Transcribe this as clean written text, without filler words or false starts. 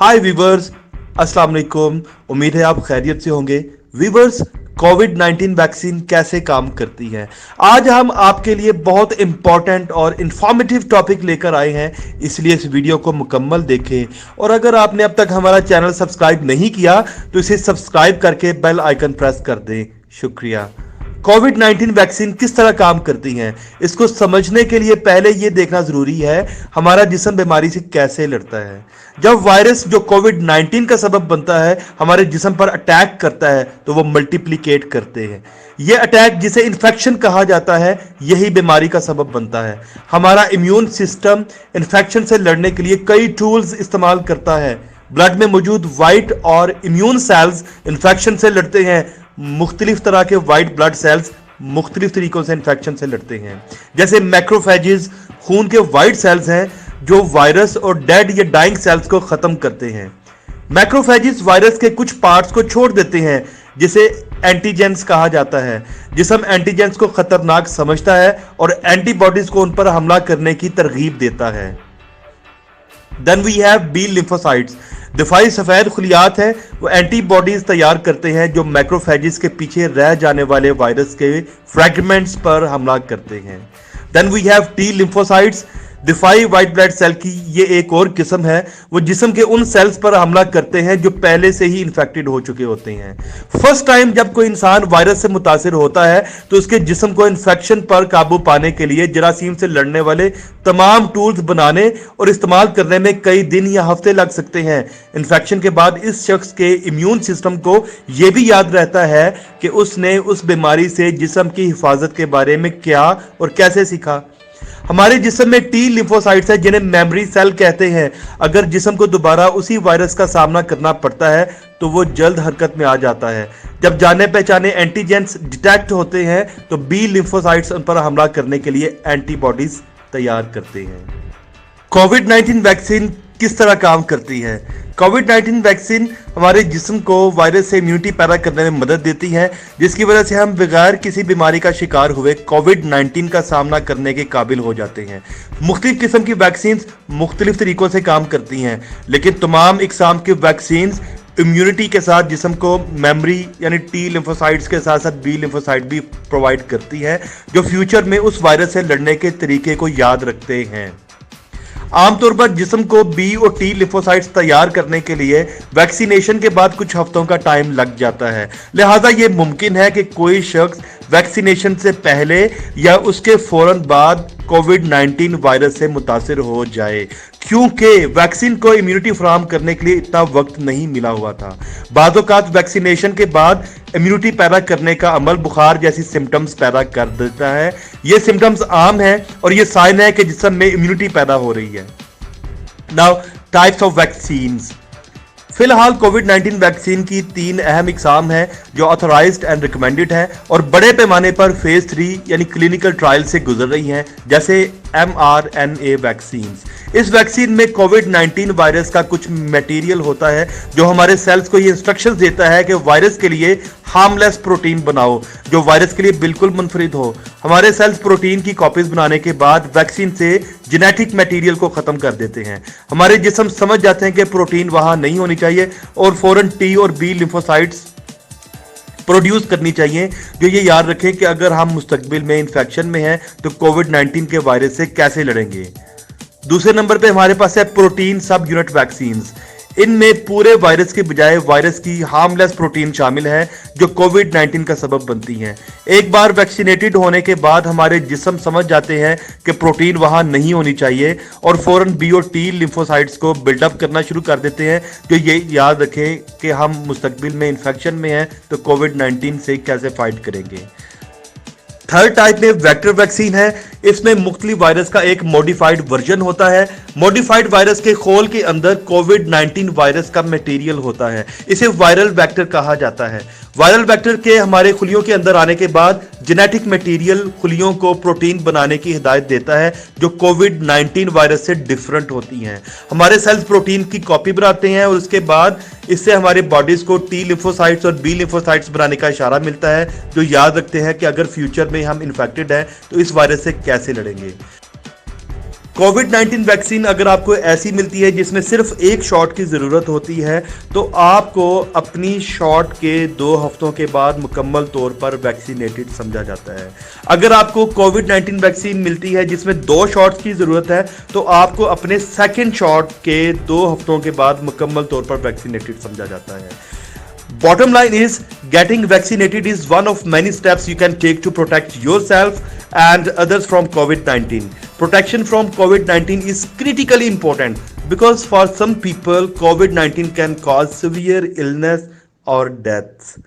हाय viewers, अस्सलाम वालेकुम। उम्मीद है आप खैरियत से होंगे। वीवर्स, कोविड-19 वैक्सीन कैसे काम करती है, आज हम आपके लिए बहुत इंपॉर्टेंट और इंफॉर्मेटिव टॉपिक लेकर आए हैं, इसलिए इस वीडियो को मुकम्मल देखें। और अगर आपने अब तक हमारा चैनल सब्सक्राइब नहीं किया तो इसे सब्सक्राइब करके बेल आइकन प्रेस कर दें। शुक्रिया। कोविड-19 वैक्सीन किस तरह काम करती हैं, इसको समझने के लिए पहले यह देखना जरूरी है हमारा जिस्म बीमारी से कैसे लड़ता है। जब वायरस जो कोविड-19 का सबब बनता है हमारे जिस्म पर अटैक करता है तो वो मल्टीप्लिकेट करते हैं। यह अटैक जिसे इन्फेक्शन कहा जाता है यही बीमारी का सबब बनता है। हमारा इम्यून सिस्टम इन्फेक्शन से लड़ने के लिए कई टूल्स इस्तेमाल करता है। ब्लड में मौजूद वाइट और इम्यून सेल्स इन्फेक्शन से लड़ते हैं। मुख्तलिफ तरह के वाइट ब्लड सेल्स मुख्तलिफ तरीकों से इन्फेक्शन से लड़ते हैं। जैसे मैक्रोफेजेस खून के वाइट सेल्स हैं जो वायरस और डेड या डाइंग सेल्स को खत्म करते हैं। मैक्रोफेजेस वायरस के कुछ पार्ट्स को छोड़ देते हैं जिसे एंटीजेंस कहा जाता है। जिस्म एंटीजेंस को खतरनाक समझता है और एंटीबॉडीज को उन पर हमला करने की तरगीब देता है। Then we have B lymphocytes. दिफाई सफेद खुलियात हैं, वो एंटीबॉडीज तैयार करते हैं जो मैक्रोफेजेस के पीछे रह जाने वाले वायरस के फ्रैगमेंट्स पर हमला करते हैं। Then we have T lymphocytes. दिफाई व्हाइट ब्लड सेल की ये एक और किस्म है, वो जिस्म के उन सेल्स पर हमला करते हैं जो पहले से ही इन्फेक्टेड हो चुके होते हैं। फर्स्ट टाइम जब कोई इंसान वायरस से मुतासिर होता है तो उसके जिस्म को इन्फेक्शन पर काबू पाने के लिए जरासीम से लड़ने वाले तमाम टूल्स बनाने और इस्तेमाल करने में कई दिन या हफ्ते लग सकते हैं। इन्फेक्शन के बाद इस शख्स के इम्यून सिस्टम को यह भी याद रहता है कि उसने उस बीमारी से जिस्म की हिफाजत के बारे में क्या और कैसे सीखा। हमारे जिस्म में टी लिम्फोसाइट्स है जिन्हें मेमोरी सेल कहते हैं। अगर जिस्म को दोबारा उसी वायरस का सामना करना पड़ता है तो वो जल्द हरकत में आ जाता है। जब जाने पहचाने एंटीजेंस डिटेक्ट होते हैं तो बी लिम्फोसाइट्स उन पर हमला करने के लिए एंटीबॉडीज तैयार करते हैं। कोविड-19 वैक्सीन किस तरह काम करती है? कोविड-19 वैक्सीन हमारे जिस्म को वायरस से इम्यूनिटी पैदा करने में मदद देती है, जिसकी वजह से हम बगैर किसी बीमारी का शिकार हुए कोविड-19 का सामना करने के काबिल हो जाते हैं। मुख्तलिफ किस्म की वैक्सीन मुख्तलिफ तरीकों से काम करती हैं, लेकिन तमाम इकसाम की वैक्सीन इम्यूनिटी के साथ जिस्म को मेमोरी यानी टी लिम्फोसाइट्स के साथ साथ बी लिम्फोसाइट भी प्रोवाइड करती है, जो फ्यूचर में उस वायरस से लड़ने के तरीके को याद रखते हैं। आमतौर पर जिस्म को बी और टी लिम्फोसाइट्स तैयार करने के लिए वैक्सीनेशन के बाद कुछ हफ्तों का टाइम लग जाता है। लिहाजा ये मुमकिन है कि कोई शख्स वैक्सीनेशन से पहले या उसके फौरन बाद कोविड-19 वायरस से मुतासिर हो जाए, क्योंकि वैक्सीन को इम्यूनिटी फराहम करने के लिए इतना वक्त नहीं मिला हुआ था। बाज़ औक़ात वैक्सीनेशन के बाद इम्यूनिटी पैदा करने का अमल बुखार जैसी सिम्टम्स पैदा कर देता है। ये सिम्टम्स आम है और ये साइन है कि जिस्म में इम्यूनिटी पैदा हो रही है। Now types of vaccines. फिलहाल कोविड-19 वैक्सीन की 3 अहम इकसाम है जो ऑथराइज्ड एंड रिकमेंडेड है और बड़े पैमाने पर फेज 3 यानी क्लिनिकल ट्रायल से गुजर रही हैं, जैसे mRNA वैक्सीन। इस वैक्सीन में कोविड-19 वायरस का कुछ मटेरियल होता है जो हमारे सेल्स को ये इंस्ट्रक्शंस देता है कि वायरस के लिए हार्मलेस प्रोटीन बनाओ जो वायरस के लिए बिल्कुल मुनफरिद हो। हमारे सेल्स प्रोटीन की कॉपीज बनाने के बाद वैक्सीन से जेनेटिक मटेरियल को खत्म कर देते हैं। हमारे जिस्म समझ जाते हैं कि प्रोटीन वहां नहीं होनी चाहिए और फौरन टी और बी लिम्फोसाइट्स प्रोड्यूस करनी चाहिए, जो ये याद रखें कि अगर हम मुस्तकबिल में इन्फेक्शन में हैं तो कोविड-19 के वायरस से कैसे लड़ेंगे। दूसरे नंबर पे हमारे पास है प्रोटीन सब यूनिट वैक्सीन। इनमें पूरे वायरस के बजाय वायरस की हार्मलेस प्रोटीन शामिल है जो कोविड-19 का सबब बनती हैं। एक बार वैक्सीनेटेड होने के बाद हमारे जिस्म समझ जाते हैं कि प्रोटीन वहां नहीं होनी चाहिए और फौरन बी और टी लिम्फोसाइट्स को बिल्डअप करना शुरू कर देते हैं, जो ये याद रखें कि हम मुस्तकबिल में इन्फेक्शन में हैं तो कोविड-19 से कैसे फाइट करेंगे। थर्ड टाइप में वेक्टर वैक्सीन है। इसमें मुख्तलिफ वायरस का एक मॉडिफाइड वर्जन होता है। मॉडिफाइड वायरस के खोल के अंदर कोविड-19 वायरस का मटेरियल होता है। इसे वायरल वेक्टर कहा जाता है। वायरल वेक्टर के हमारे खुलियों के अंदर आने के बाद जेनेटिक मटेरियल खुलियों को प्रोटीन बनाने की हिदायत देता है जो कोविड-19 वायरस से डिफरेंट होती हैं। हमारे सेल्स प्रोटीन की कॉपी बनाते हैं और उसके बाद इससे हमारे बॉडीज को टी लिम्फोसाइट्स और बी लिम्फोसाइट्स बनाने का इशारा मिलता है, जो याद रखते हैं कि अगर फ्यूचर में हम इन्फेक्टेड हैं तो इस वायरस से कैसे लड़ेंगे। کووڈ 19 ویکسین اگر آپ کو ایسی ملتی ہے جس میں صرف ایک شاٹ کی ضرورت ہوتی ہے تو آپ کو اپنی شاٹ کے 2 ہفتوں کے بعد مکمل طور پر ویکسینیٹڈ سمجھا جاتا ہے. اگر آپ کو کووڈ 19 ویکسین ملتی ہے جس میں 2 شاٹس کی ضرورت ہے تو آپ کو اپنے سیکنڈ شاٹ کے 2 ہفتوں کے بعد مکمل طور پر ویکسینیٹڈ سمجھا جاتا ہے. Bottom line is, getting vaccinated is one of many steps you can take to protect yourself and others from COVID-19. Protection from COVID-19 is critically important because for some people, COVID-19 can cause severe illness or death.